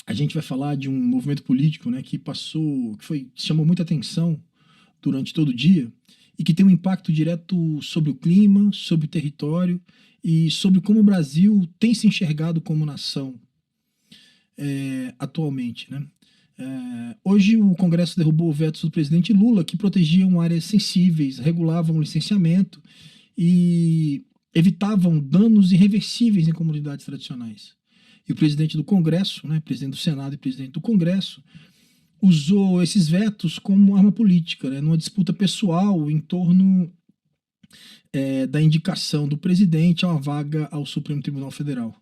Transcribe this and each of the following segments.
A gente vai falar de um movimento político, né, que chamou muita atenção durante todo o dia e que tem um impacto direto sobre o clima, sobre o território e sobre como o Brasil tem se enxergado como nação atualmente, né? Hoje o Congresso derrubou vetos do presidente Lula que protegiam áreas sensíveis, regulavam o licenciamento e evitavam danos irreversíveis em comunidades tradicionais. E o presidente do Congresso, né, presidente do Senado e presidente do Congresso, usou esses vetos como arma política, né, numa disputa pessoal em torno da indicação do presidente a uma vaga ao Supremo Tribunal Federal.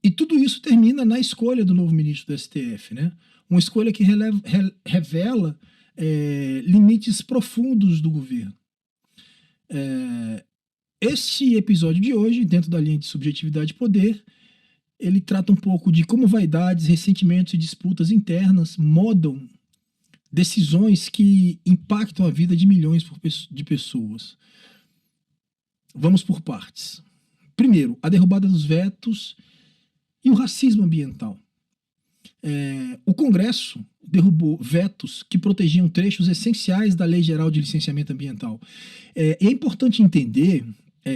E tudo isso termina na escolha do novo ministro do STF, né? Uma escolha que revela limites profundos do governo. Este episódio de hoje, dentro da linha de subjetividade e poder, ele trata um pouco de como vaidades, ressentimentos e disputas internas modam decisões que impactam a vida de milhões de pessoas. Vamos por partes. Primeiro, a derrubada dos vetos e o racismo ambiental. O Congresso derrubou vetos que protegiam trechos essenciais da Lei Geral de Licenciamento Ambiental. É importante entender,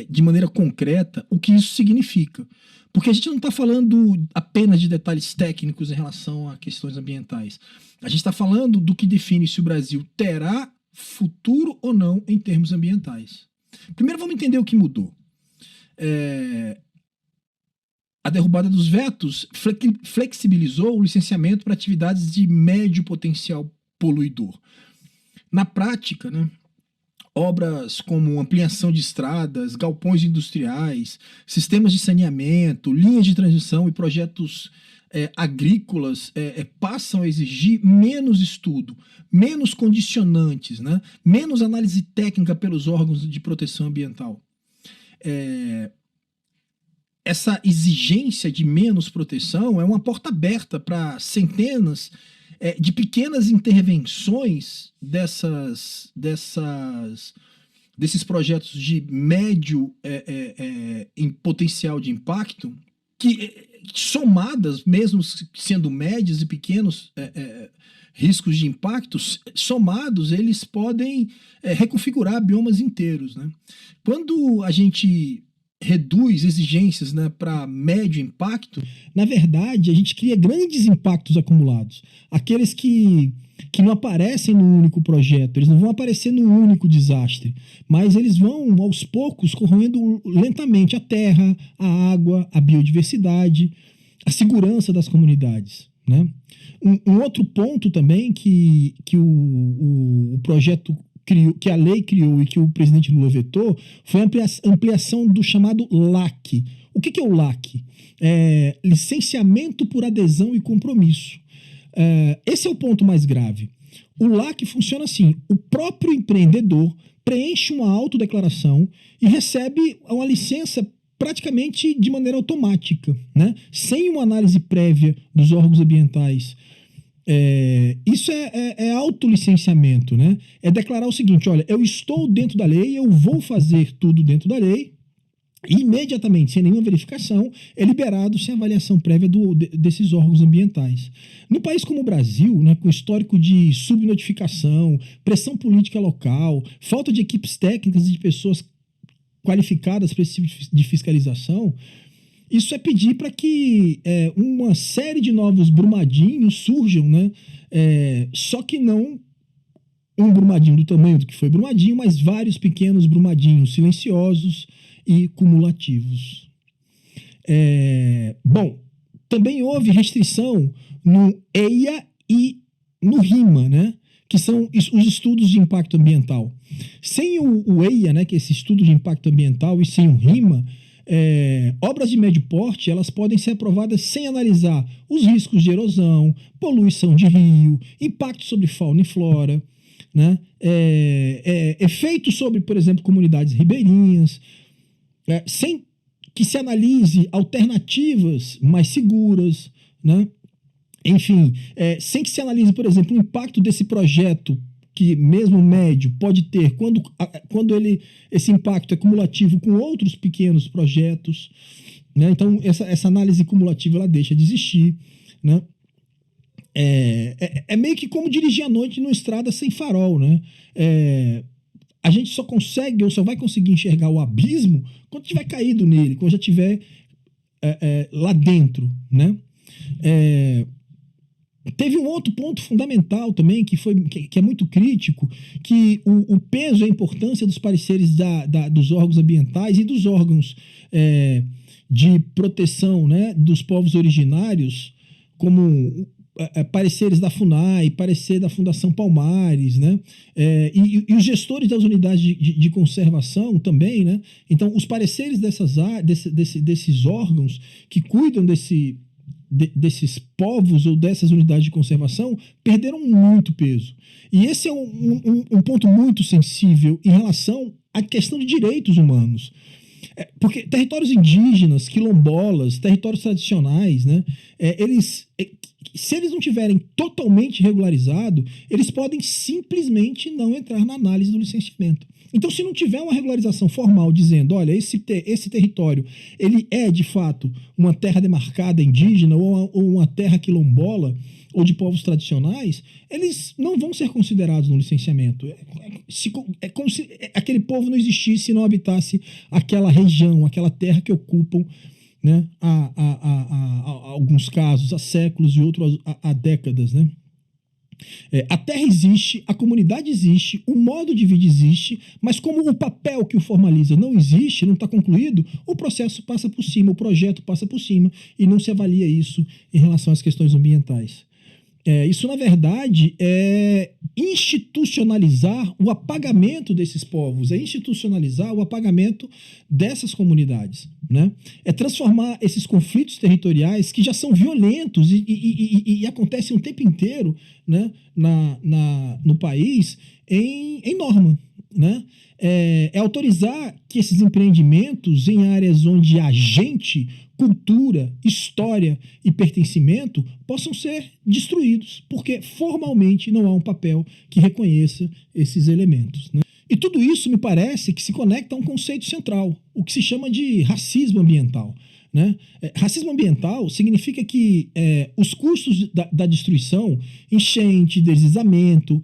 de maneira concreta, o que isso significa. Porque a gente não está falando apenas de detalhes técnicos em relação a questões ambientais. A gente está falando do que define se o Brasil terá futuro ou não em termos ambientais. Primeiro vamos entender o que mudou. A derrubada dos vetos flexibilizou o licenciamento para atividades de médio potencial poluidor. Na prática, né, obras como ampliação de estradas, galpões industriais, sistemas de saneamento, linhas de transmissão e projetos agrícolas passam a exigir menos estudo, menos condicionantes, né, menos análise técnica pelos órgãos de proteção ambiental. Essa exigência de menos proteção é uma porta aberta para centenas de pequenas intervenções desses projetos de médio em potencial de impacto, que somadas, mesmo sendo médios e pequenos riscos de impactos, somados eles podem reconfigurar biomas inteiros, né? Quando a gente reduz exigências, né, para médio impacto, na verdade, a gente cria grandes impactos acumulados. Aqueles que não aparecem num único projeto, eles não vão aparecer num único desastre, mas eles vão, aos poucos, corroendo lentamente a terra, a água, a biodiversidade, a segurança das comunidades, né? Um outro ponto também que o projeto que a lei criou e que o presidente Lula vetou foi a ampliação do chamado LAC. O que é o LAC? Licenciamento por adesão e compromisso. Esse é o ponto mais grave. O LAC funciona assim: o próprio empreendedor preenche uma autodeclaração e recebe uma licença praticamente de maneira automática, né? Sem uma análise prévia dos órgãos ambientais. Isso é autolicenciamento, né? É declarar o seguinte: olha, eu estou dentro da lei, eu vou fazer tudo dentro da lei, e imediatamente, sem nenhuma verificação, é liberado sem avaliação prévia desses órgãos ambientais. No país como o Brasil, né, com histórico de subnotificação, pressão política local, falta de equipes técnicas e de pessoas qualificadas para esse tipo de fiscalização, isso é pedir para que uma série de novos Brumadinhos surjam, né? Só que não um Brumadinho do tamanho do que foi Brumadinho, mas vários pequenos Brumadinhos silenciosos e cumulativos. Bom, também houve restrição no EIA e no RIMA, né? Que são os estudos de impacto ambiental. Sem o EIA, né, que é esse estudo de impacto ambiental, e sem o RIMA, obras de médio porte elas podem ser aprovadas sem analisar os riscos de erosão, poluição de rio, impacto sobre fauna e flora, né? Efeitos sobre, por exemplo, comunidades ribeirinhas, sem que se analise alternativas mais seguras, né? Enfim, sem que se analise, por exemplo, o impacto desse projeto, que mesmo médio pode ter quando esse impacto é cumulativo com outros pequenos projetos. né? Então, essa análise cumulativa ela deixa de existir, né? É meio que como dirigir à noite numa estrada sem farol, né? A gente só consegue ou só vai conseguir enxergar o abismo quando tiver caído nele, quando já tiver lá dentro, né? Teve um outro ponto fundamental também, que é muito crítico, que o peso e a importância dos pareceres dos órgãos ambientais e dos órgãos de proteção, né, dos povos originários, como pareceres da FUNAI, parecer da Fundação Palmares, né, e os gestores das unidades de conservação também, né. Então, os pareceres desses órgãos que cuidam desses povos ou dessas unidades de conservação perderam muito peso. E esse é um ponto muito sensível em relação à questão de direitos humanos. Porque territórios indígenas, quilombolas, territórios tradicionais, né, se eles não tiverem totalmente regularizado, eles podem simplesmente não entrar na análise do licenciamento. Então, se não tiver uma regularização formal dizendo, olha, esse território ele é de fato uma terra demarcada indígena ou uma terra quilombola ou de povos tradicionais, eles não vão ser considerados no licenciamento. É como se aquele povo não existisse e não habitasse aquela região, aquela terra que ocupam, né, há alguns casos, há séculos e outros há décadas, né? A terra existe, a comunidade existe, o modo de vida existe, mas como o papel que o formaliza não existe, não está concluído, o processo passa por cima, o projeto passa por cima e não se avalia isso em relação às questões ambientais. Isso, na verdade, é institucionalizar o apagamento desses povos, é institucionalizar o apagamento dessas comunidades, né? É transformar esses conflitos territoriais que já são violentos e acontecem o tempo inteiro, né, no país em norma, né? Autorizar que esses empreendimentos em áreas onde há gente, cultura, história e pertencimento possam ser destruídos, porque formalmente não há um papel que reconheça esses elementos, né? E tudo isso me parece que se conecta a um conceito central, o que se chama de racismo ambiental, né? Racismo ambiental significa que os custos da destruição, enchente, deslizamento,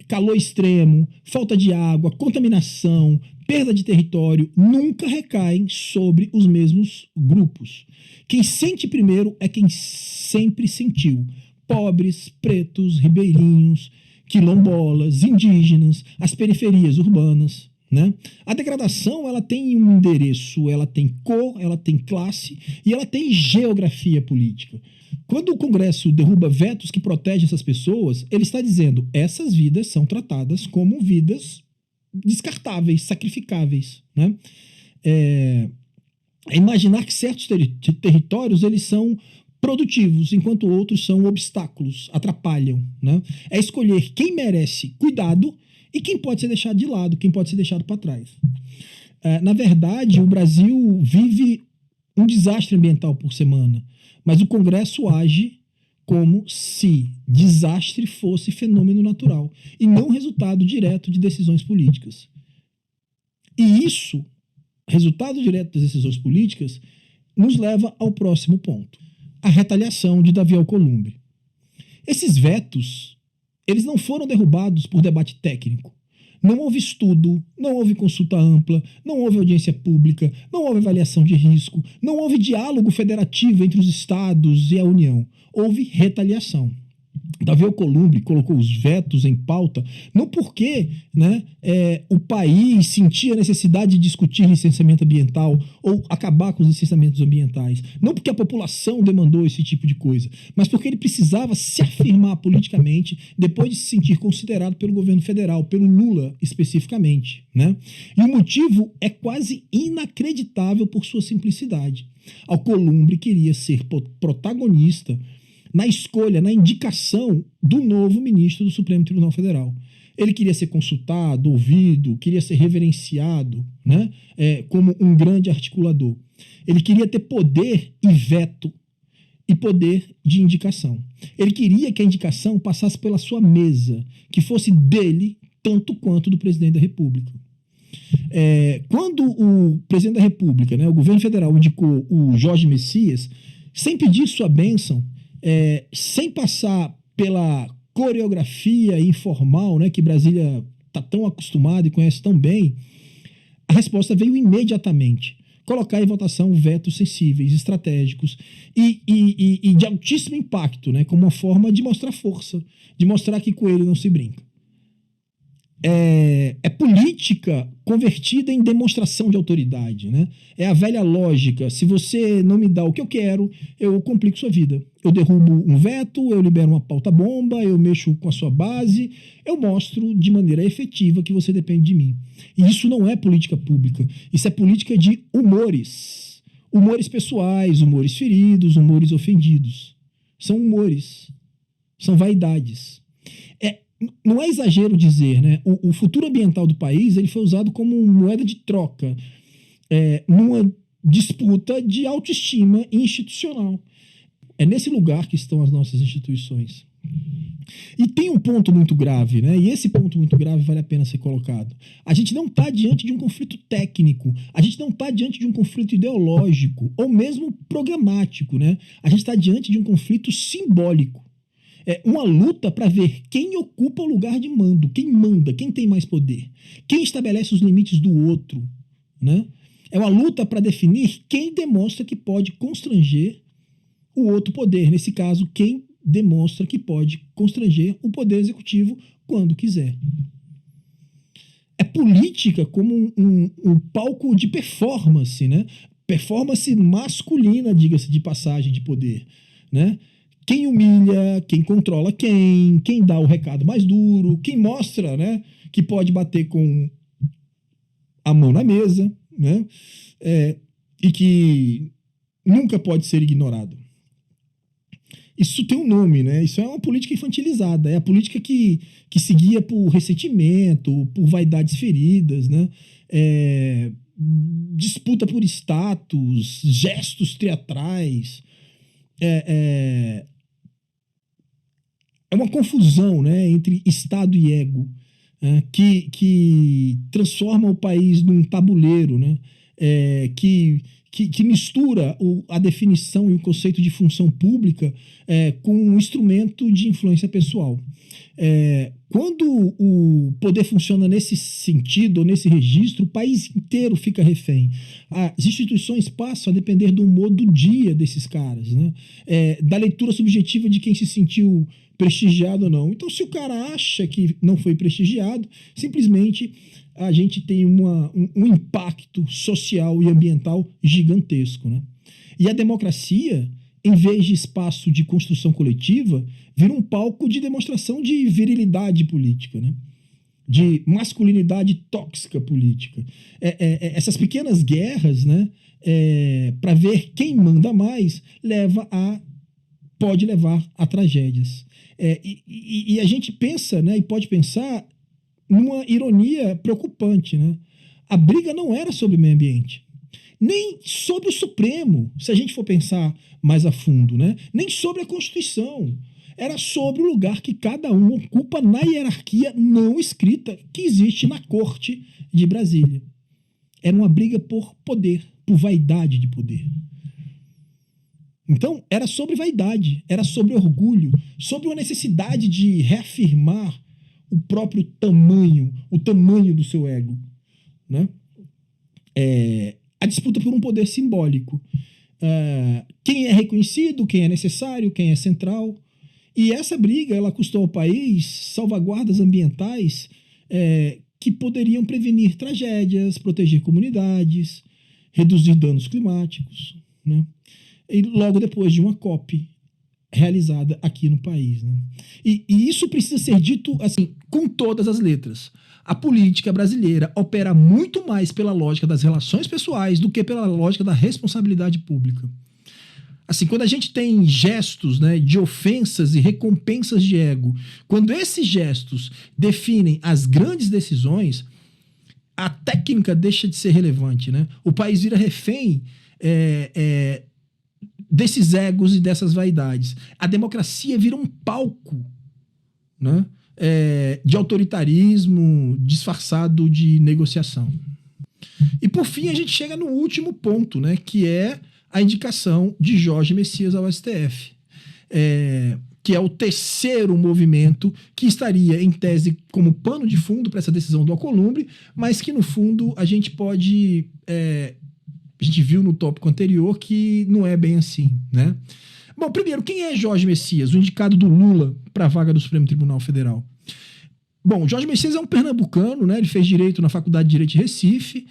calor extremo, falta de água, contaminação, perda de território, nunca recaem sobre os mesmos grupos. Quem sente primeiro é quem sempre sentiu. Pobres, pretos, ribeirinhos, quilombolas, indígenas, as periferias urbanas, né? A degradação ela tem um endereço, ela tem cor, ela tem classe e ela tem geografia política. Quando o Congresso derruba vetos que protegem essas pessoas, ele está dizendo essas vidas são tratadas como vidas descartáveis, sacrificáveis, né? Imaginar que certos territórios eles são produtivos, enquanto outros são obstáculos, atrapalham, né? É escolher quem merece cuidado e quem pode ser deixado de lado, quem pode ser deixado para trás. Na verdade, o Brasil vive um desastre ambiental por semana, mas o Congresso age como se desastre fosse fenômeno natural e não resultado direto de decisões políticas. E isso, resultado direto das decisões políticas, nos leva ao próximo ponto, a retaliação de Davi Alcolumbre. Esses vetos, eles não foram derrubados por debate técnico. Não houve estudo, não houve consulta ampla, não houve audiência pública, não houve avaliação de risco, não houve diálogo federativo entre os estados e a União. Houve retaliação. Davi Alcolumbre colocou os vetos em pauta, não porque, né, o país sentia a necessidade de discutir licenciamento ambiental ou acabar com os licenciamentos ambientais, não porque a população demandou esse tipo de coisa, mas porque ele precisava se afirmar politicamente depois de se sentir considerado pelo governo federal, pelo Lula especificamente, né? E o motivo é quase inacreditável por sua simplicidade. Alcolumbre queria ser protagonista na escolha, na indicação do novo ministro do Supremo Tribunal Federal. Ele queria ser consultado, ouvido, queria ser reverenciado, né, como um grande articulador. Ele queria ter poder e veto e poder de indicação. Ele queria que a indicação passasse pela sua mesa, que fosse dele tanto quanto do presidente da República. Quando o presidente da República, né, o governo federal, indicou o Jorge Messias, sem pedir sua bênção, sem passar pela coreografia informal, né, que Brasília está tão acostumada e conhece tão bem, a resposta veio imediatamente. Colocar em votação vetos sensíveis, estratégicos e de altíssimo impacto, né, como uma forma de mostrar força, de mostrar que coelho não se brinca. É política convertida em demonstração de autoridade, né? É a velha lógica: se você não me dá o que eu quero, eu complico sua vida. Eu derrubo um veto, eu libero uma pauta-bomba, eu mexo com a sua base, eu mostro de maneira efetiva que você depende de mim. E isso não é política pública, isso é política de humores. Humores pessoais, humores feridos, humores ofendidos. São humores, são vaidades. Não é exagero dizer, né? O futuro ambiental do país ele foi usado como moeda de troca numa disputa de autoestima institucional. É nesse lugar que estão as nossas instituições. E tem um ponto muito grave, né? E esse ponto muito grave vale a pena ser colocado. A gente não está diante de um conflito técnico, a gente não está diante de um conflito ideológico, ou mesmo programático, né? A gente está diante de um conflito simbólico. É uma luta para ver quem ocupa o lugar de mando, quem manda, quem tem mais poder, quem estabelece os limites do outro, né? É uma luta para definir quem demonstra que pode constranger o outro poder, nesse caso, quem demonstra que pode constranger o poder executivo quando quiser. É política como um palco de performance, né? Performance masculina, diga-se de passagem, de poder, né? Quem humilha, quem controla quem dá o recado mais duro, quem mostra, né, que pode bater com a mão na mesa, né, e que nunca pode ser ignorado. Isso tem um nome, né? Isso é uma política infantilizada, é a política que se guia por ressentimento, por vaidades feridas, né? Disputa por status, gestos teatrais. É uma confusão, né, entre Estado e ego, que transforma o país num tabuleiro, né, que mistura a definição e o conceito de função pública com um instrumento de influência pessoal. Quando o poder funciona nesse sentido, nesse registro, o país inteiro fica refém. As instituições passam a depender do humor do dia desses caras, né? Da leitura subjetiva de quem se sentiu prestigiado ou não. Então, se o cara acha que não foi prestigiado, simplesmente a gente tem um impacto social e ambiental gigantesco, né? E a democracia, em vez de espaço de construção coletiva, vira um palco de demonstração de virilidade política, né? De masculinidade tóxica política. Essas pequenas guerras, né, para ver quem manda mais, pode levar a tragédias. E a gente pensa, né, e pode pensar numa ironia preocupante, né? A briga não era sobre o meio ambiente, nem sobre o Supremo, se a gente for pensar mais a fundo, né? Nem sobre a Constituição. Era sobre o lugar que cada um ocupa na hierarquia não escrita que existe na Corte de Brasília. Era uma briga por poder, por vaidade de poder. Então, era sobre vaidade, era sobre orgulho, sobre uma necessidade de reafirmar o próprio tamanho, o tamanho do seu ego, né? A disputa por um poder simbólico. Quem é reconhecido, quem é necessário, quem é central. E essa briga ela custou ao país salvaguardas ambientais que poderiam prevenir tragédias, proteger comunidades, reduzir danos climáticos, né? E logo depois de uma COP realizada aqui no país, né? E isso precisa ser dito assim, com todas as letras. A política brasileira opera muito mais pela lógica das relações pessoais do que pela lógica da responsabilidade pública. Assim, quando a gente tem gestos, né, de ofensas e recompensas de ego, quando esses gestos definem as grandes decisões, a técnica deixa de ser relevante, né? O país vira refém desses egos e dessas vaidades. A democracia vira um palco, né, de autoritarismo disfarçado de negociação. E por fim a gente chega no último ponto, né, que é a indicação de Jorge Messias ao STF, que é o terceiro movimento que estaria em tese como pano de fundo para essa decisão do Alcolumbre, mas que no fundo a gente pode, a gente viu no tópico anterior que não é bem assim, né? Bom, primeiro, quem é Jorge Messias, o indicado do Lula para a vaga do Supremo Tribunal Federal? Bom, Jorge Messias é um pernambucano, né? Ele fez Direito na Faculdade de Direito de Recife,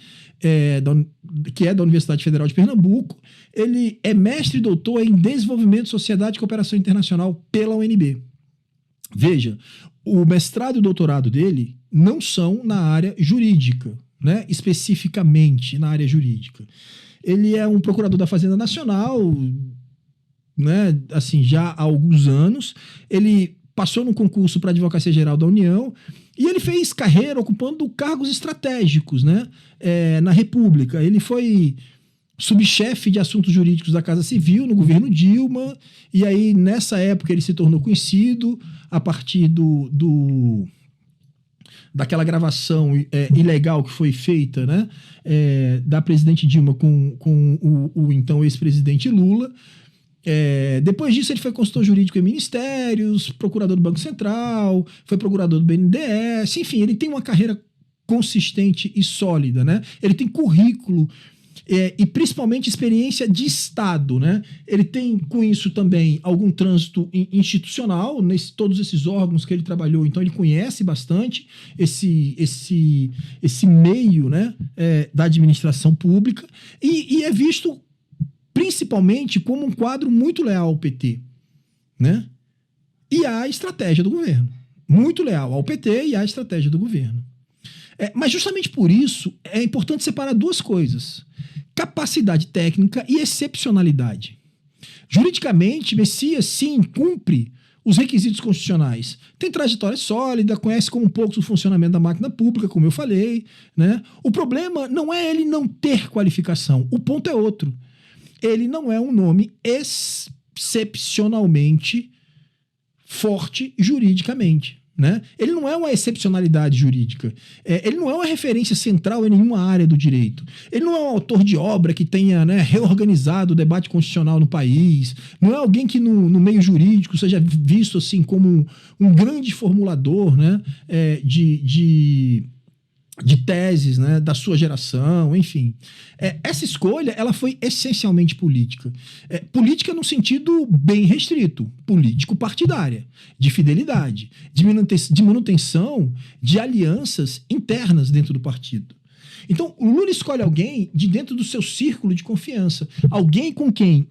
que é da Universidade Federal de Pernambuco. Ele é mestre e doutor em Desenvolvimento, Sociedade e Cooperação Internacional pela UNB. Veja, o mestrado e o doutorado dele não são na área jurídica, né? Especificamente na área jurídica. Ele é um procurador da Fazenda Nacional, né? Assim, já há alguns anos. Ele passou no concurso para a Advocacia Geral da União e ele fez carreira ocupando cargos estratégicos, né, na República. Ele foi subchefe de assuntos jurídicos da Casa Civil no governo Dilma, e aí nessa época ele se tornou conhecido a partir daquela gravação ilegal que foi feita, né, da presidente Dilma com o então ex-presidente Lula. Depois disso ele foi consultor jurídico em ministérios, procurador do Banco Central, foi procurador do BNDES, enfim, ele tem uma carreira consistente e sólida, né? Ele tem currículo e principalmente experiência de Estado, né? Ele tem com isso também algum trânsito institucional, todos esses órgãos que ele trabalhou, então ele conhece bastante esse meio, né, da administração pública e é visto principalmente como um quadro muito leal ao PT, né? E à estratégia do governo. Muito leal ao PT e à estratégia do governo. Mas justamente por isso é importante separar duas coisas: capacidade técnica e excepcionalidade. Juridicamente, Messias, sim, cumpre os requisitos constitucionais. Tem trajetória sólida, conhece como poucos o funcionamento da máquina pública, como eu falei, né? O problema não é ele não ter qualificação, o ponto é outro. Ele não é um nome excepcionalmente forte juridicamente, né? Ele não é uma excepcionalidade jurídica. Ele não é uma referência central em nenhuma área do direito. Ele não é um autor de obra que tenha, né, reorganizado o debate constitucional no país. Não é alguém que no meio jurídico seja visto assim como um grande formulador, né, de teses, né, da sua geração, enfim. Essa escolha ela foi essencialmente política. Política no sentido bem restrito, político-partidária, de fidelidade, de manutenção de alianças internas dentro do partido. Então, o Lula escolhe alguém de dentro do seu círculo de confiança, alguém com quem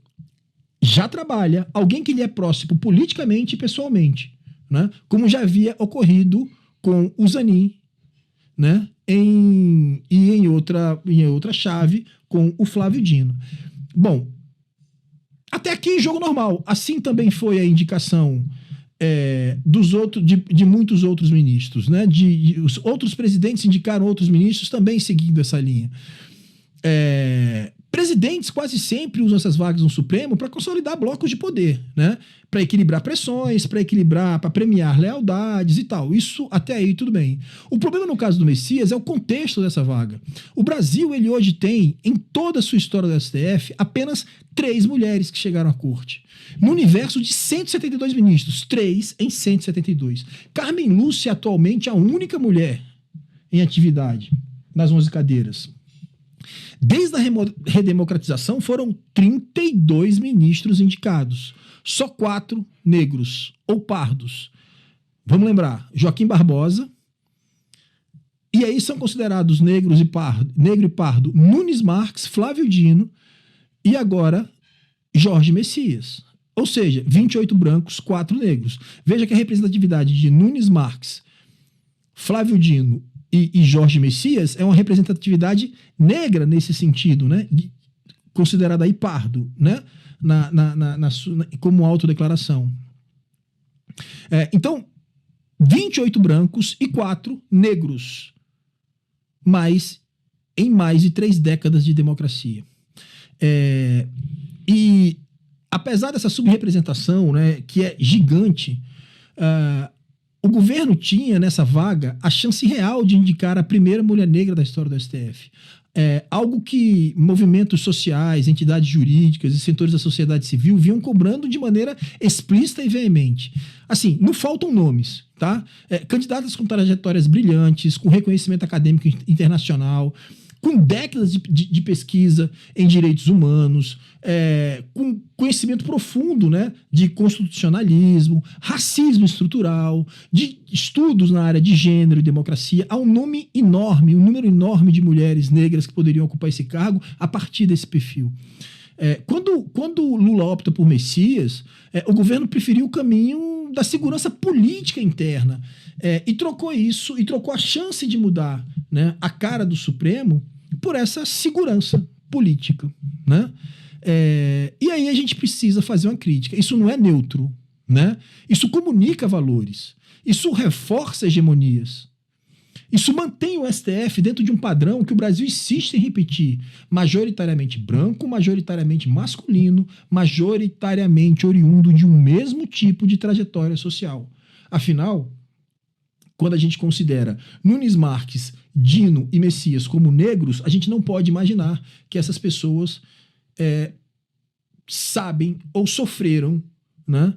já trabalha, alguém que lhe é próximo politicamente e pessoalmente, né, como já havia ocorrido com o Zanin, né, em outra chave com o Flávio Dino. Bom, até aqui jogo normal. Assim também foi a indicação de muitos outros ministros, né? Os outros presidentes indicaram outros ministros também seguindo essa linha. Presidentes quase sempre usam essas vagas no Supremo para consolidar blocos de poder, né? Para equilibrar pressões, para premiar lealdades e tal. Isso até aí tudo bem. O problema no caso do Messias é o contexto dessa vaga. O Brasil, ele hoje tem, em toda a sua história do STF, apenas 3 mulheres que chegaram à corte. No universo de 172 ministros, 3 em 172. Carmen Lúcia atualmente é a única mulher em atividade nas 11 cadeiras. Desde a redemocratização foram 32 ministros indicados. Só 4 negros ou pardos. Vamos lembrar, Joaquim Barbosa. E aí são considerados negro e pardo Nunes Marques, Flávio Dino e agora Jorge Messias. Ou seja, 28 brancos, 4 negros. Veja que a representatividade de Nunes Marques, Flávio Dino e Jorge Messias é uma representatividade negra nesse sentido, né? Considerada aí pardo, né? Como autodeclaração. Então, 28 brancos e 4 negros, em mais de 3 décadas de democracia. E apesar dessa subrepresentação, né, que é gigante, O governo tinha nessa vaga a chance real de indicar a primeira mulher negra da história do STF. Algo que movimentos sociais, entidades jurídicas e setores da sociedade civil vinham cobrando de maneira explícita e veemente. Assim, não faltam nomes, tá? Candidatas com trajetórias brilhantes, com reconhecimento acadêmico internacional, com décadas de pesquisa em direitos humanos, com conhecimento profundo, né, de constitucionalismo, racismo estrutural, de estudos na área de gênero e democracia. Há um número enorme de mulheres negras que poderiam ocupar esse cargo a partir desse perfil. Quando Lula opta por Messias, o governo preferiu o caminho da segurança política interna e trocou a chance de mudar, né, a cara do Supremo por essa segurança política, né? E aí a gente precisa fazer uma crítica. Isso não é neutro, né? Isso comunica valores, isso reforça hegemonias, isso mantém o STF dentro de um padrão que o Brasil insiste em repetir: majoritariamente branco, majoritariamente masculino, majoritariamente oriundo de um mesmo tipo de trajetória social. Afinal, quando a gente considera Nunes Marques, Dino e Messias como negros, a gente não pode imaginar que essas pessoas sabem ou sofreram, né,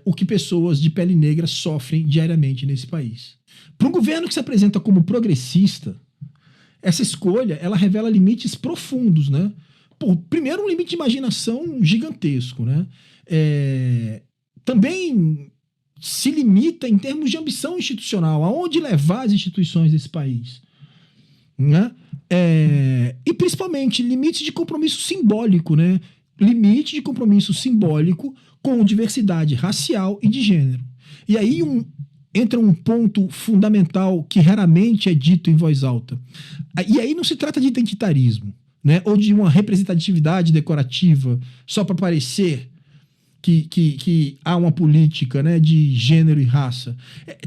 o que pessoas de pele negra sofrem diariamente nesse país. Para um governo que se apresenta como progressista, essa escolha ela revela limites profundos, né? Primeiro, um limite de imaginação gigantesco, né? Também se limita em termos de ambição institucional, aonde levar as instituições desse país, né? E principalmente limite de compromisso simbólico, né? Limite de compromisso simbólico com diversidade racial e de gênero. E aí entra um ponto fundamental que raramente é dito em voz alta. E aí não se trata de identitarismo, né? Ou de uma representatividade decorativa só para parecer que há uma política, né, de gênero e raça.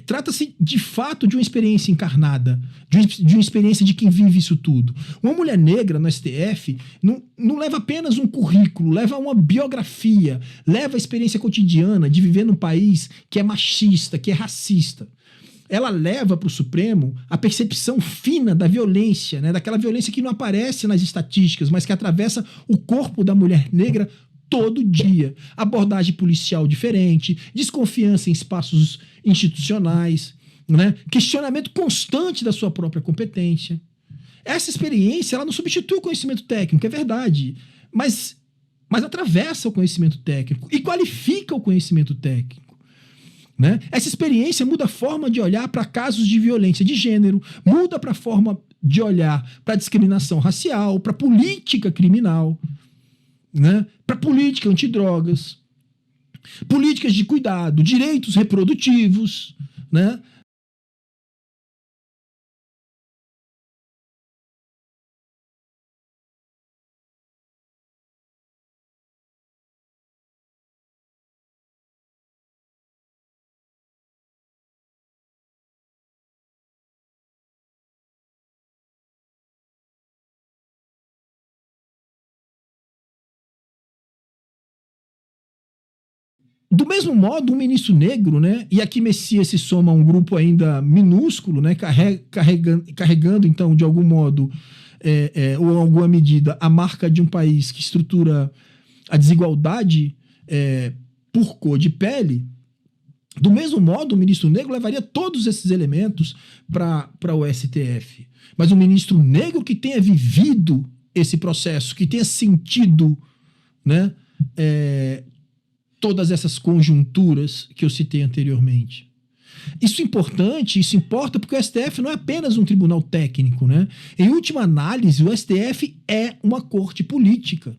Trata-se, de fato, de uma experiência encarnada, de uma experiência de quem vive isso tudo. Uma mulher negra no STF não leva apenas um currículo, leva uma biografia, leva a experiência cotidiana de viver num país que é machista, que é racista. Ela leva para o Supremo a percepção fina da violência, né, daquela violência que não aparece nas estatísticas, mas que atravessa o corpo da mulher negra todo dia. Abordagem policial diferente, desconfiança em espaços institucionais, né? Questionamento constante da sua própria competência. Essa experiência ela não substitui o conhecimento técnico, é verdade, mas atravessa o conhecimento técnico e qualifica o conhecimento técnico, né? Essa experiência muda a forma de olhar para casos de violência de gênero, muda para a forma de olhar para discriminação racial, para política criminal, né? Para política antidrogas, políticas de cuidado, direitos reprodutivos, né? Do mesmo modo, um ministro negro, né, e aqui Messias se soma a um grupo ainda minúsculo, né, carregando então, de algum modo, ou em alguma medida, a marca de um país que estrutura a desigualdade por cor de pele. Do mesmo modo, o ministro negro levaria todos esses elementos para o STF. Mas um ministro negro que tenha vivido esse processo, que tenha sentido, né, todas essas conjunturas que eu citei anteriormente. Isso importa porque o STF não é apenas um tribunal técnico, né? Em última análise, o STF é uma corte política.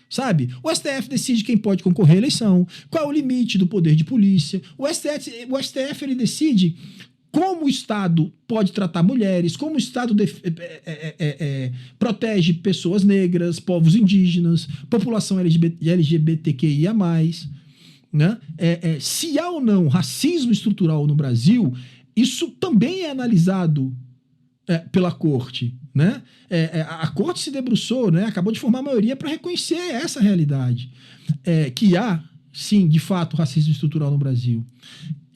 Sabe? O STF decide quem pode concorrer à eleição, qual é o limite do poder de polícia. O STF ele decide como o Estado pode tratar mulheres, como o Estado protege pessoas negras, povos indígenas, população LGBTQIA+, né? Se há ou não racismo estrutural no Brasil, isso também é analisado pela Corte, né? A Corte se debruçou, né? Acabou de formar a maioria para reconhecer essa realidade, que há, sim, de fato, racismo estrutural no Brasil.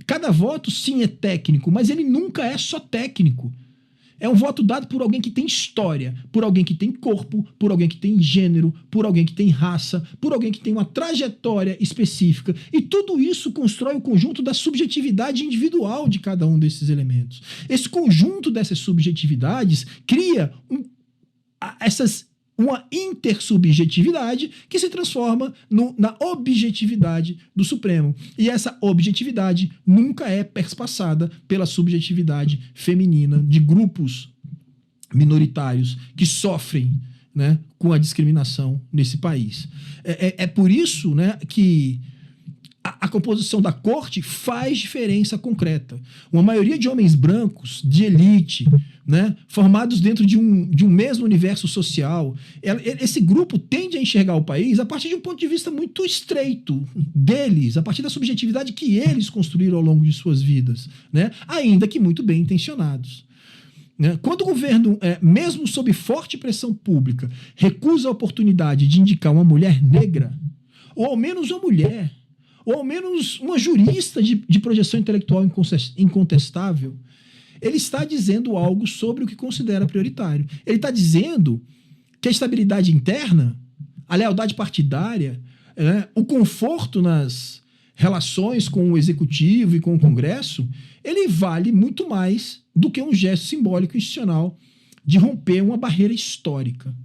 Cada voto, sim, é técnico, mas ele nunca é só técnico. É um voto dado por alguém que tem história, por alguém que tem corpo, por alguém que tem gênero, por alguém que tem raça, por alguém que tem uma trajetória específica. E tudo isso constrói o conjunto da subjetividade individual de cada um desses elementos. Esse conjunto dessas subjetividades cria uma intersubjetividade que se transforma na objetividade do Supremo. E essa objetividade nunca é perspassada pela subjetividade feminina de grupos minoritários que sofrem, né, com a discriminação nesse país. É por isso, né, que a composição da corte faz diferença concreta. Uma maioria de homens brancos, de elite, né, formados dentro de um mesmo universo social, esse grupo tende a enxergar o país a partir de um ponto de vista muito estreito deles, a partir da subjetividade que eles construíram ao longo de suas vidas, né, ainda que muito bem intencionados. Quando o governo, mesmo sob forte pressão pública, recusa a oportunidade de indicar uma mulher negra, ou ao menos uma mulher, ou ao menos uma jurista de projeção intelectual incontestável, ele está dizendo algo sobre o que considera prioritário. Ele está dizendo que a estabilidade interna, a lealdade partidária, o conforto nas relações com o executivo e com o Congresso, ele vale muito mais do que um gesto simbólico institucional de romper uma barreira histórica.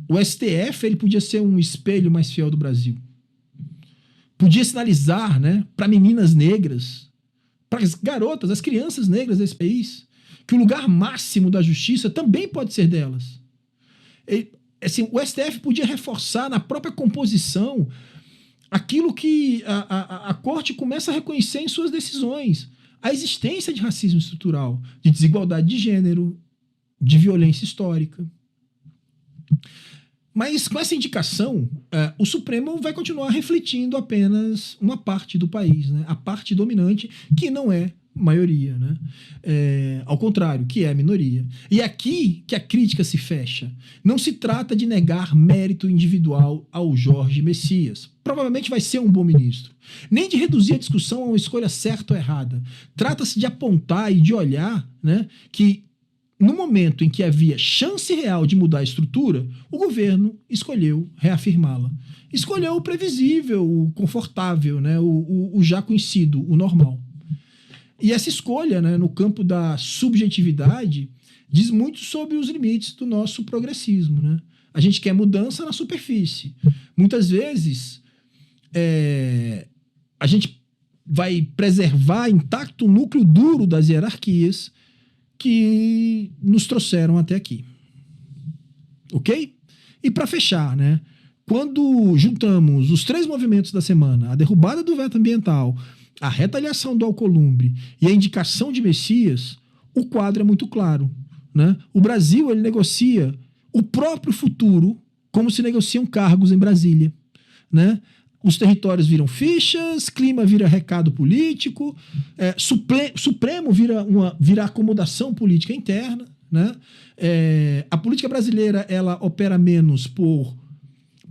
O STF ele podia ser um espelho mais fiel do Brasil. Podia sinalizar, né, para meninas negras, para as garotas, as crianças negras desse país, que o lugar máximo da justiça também pode ser delas. Assim, o STF podia reforçar na própria composição aquilo que a Corte começa a reconhecer em suas decisões. A existência de racismo estrutural, de desigualdade de gênero, de violência histórica. Mas com essa indicação, o Supremo vai continuar refletindo apenas uma parte do país, né? A parte dominante, que não é maioria, né? Ao contrário, que é a minoria. E é aqui que a crítica se fecha. Não se trata de negar mérito individual ao Jorge Messias. Provavelmente vai ser um bom ministro. Nem de reduzir a discussão a uma escolha certa ou errada. Trata-se de apontar e de olhar, né, que no momento em que havia chance real de mudar a estrutura, o governo escolheu reafirmá-la. Escolheu o previsível, o confortável, né, o já conhecido, o normal. E essa escolha, né, no campo da subjetividade, diz muito sobre os limites do nosso progressismo, né? A gente quer mudança na superfície. Muitas vezes, a gente vai preservar intacto o núcleo duro das hierarquias que nos trouxeram até aqui. Ok? E para fechar, né? Quando juntamos os 3 movimentos da semana, a derrubada do veto ambiental, a retaliação do Alcolumbre e a indicação de Messias, o quadro é muito claro, né? O Brasil ele negocia o próprio futuro como se negociam cargos em Brasília, né? Os territórios viram fichas, clima vira recado político, Supremo vira acomodação política interna, né? A política brasileira ela opera menos por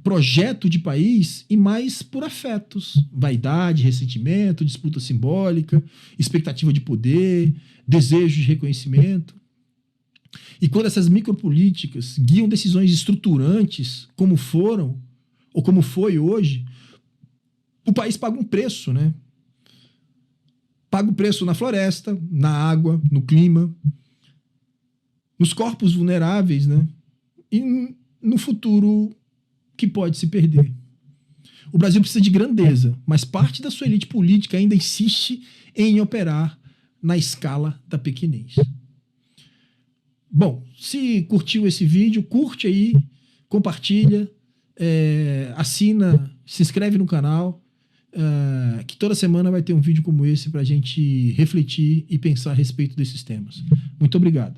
projeto de país e mais por afetos, vaidade, ressentimento, disputa simbólica, expectativa de poder, desejo de reconhecimento. E quando essas micropolíticas guiam decisões estruturantes, como foram, ou como foi hoje, o país paga um preço, né? Paga o preço na floresta, na água, no clima, nos corpos vulneráveis, né? E no futuro que pode se perder. O Brasil precisa de grandeza, mas parte da sua elite política ainda insiste em operar na escala da pequenez. Bom, se curtiu esse vídeo, curte aí, compartilha, assina, se inscreve no canal, que toda semana vai ter um vídeo como esse para a gente refletir e pensar a respeito desses temas. Muito obrigado.